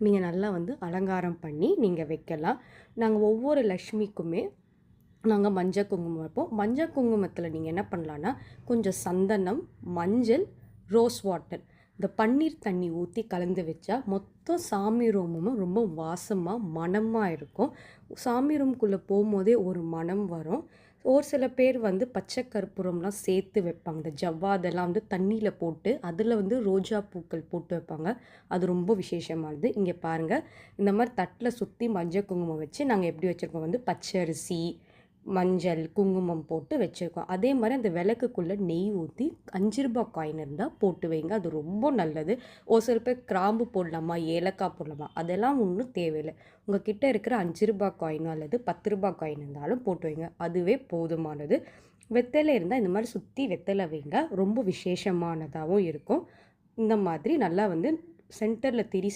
நீங்கள் நல்லா வந்து அலங்காரம் பண்ணி நீங்கள் வைக்கலாம். நாங்கள் ஒவ்வொரு லக்ஷ்மிக்குமே நாங்கள் மஞ்சள் குங்குமம் வைப்போம். மஞ்சள் குங்குமத்தில் நீங்கள் என்ன பண்ணலான்னா, கொஞ்சம் சந்தனம், மஞ்சள், ரோஸ் வாட்டர், இந்த பன்னீர் தண்ணி ஊற்றி கலந்து வச்சா மொத்தம் சாமி ரூமும் ரொம்ப வாசமாக மணமாக இருக்கும். சாமி ரூம்குள்ளே போகும்போதே ஒரு மணம் வரும். ஒரு சில பேர் வந்து பச்சை கற்பூரம்லாம் சேர்த்து வைப்பாங்க. இந்த ஜவ்வாதெல்லாம் வந்து தண்ணியில் போட்டு அதில் வந்து ரோஜா பூக்கள் போட்டு வைப்பாங்க. அது ரொம்ப விசேஷமானது. இங்கே பாருங்கள், இந்த மாதிரி தட்டில் சுற்றி மஞ்சள் குங்குமம் வச்சு நாங்கள் எப்படி வச்சுருக்கோம் வந்து பச்சரிசி, மஞ்சள், குங்குமம் போட்டு வச்சுருக்கோம். அதே மாதிரி அந்த விளக்குக்குள்ளே நெய் ஊற்றி ரூ. 5 காயின் இருந்தால் போட்டு வைங்க. அது ரொம்ப நல்லது. ஒரு சில பேர் கிராம்பு போடலாமா, ஏலக்காய் போடலாமா, அதெல்லாம் ஒன்றும் தேவையில்லை. உங்கள் கிட்ட இருக்கிற ரூ. 5 காயினோ அல்லது ரூ. 10 காயின் இருந்தாலும் போட்டு வைங்க. அதுவே போதுமானது. வெத்தலை இருந்தால் இந்த மாதிரி சுற்றி வெத்தலை வைங்க. ரொம்ப விசேஷமானதாகவும் இருக்கும். இந்த மாதிரி நல்லா வந்து சென்டரில் திரி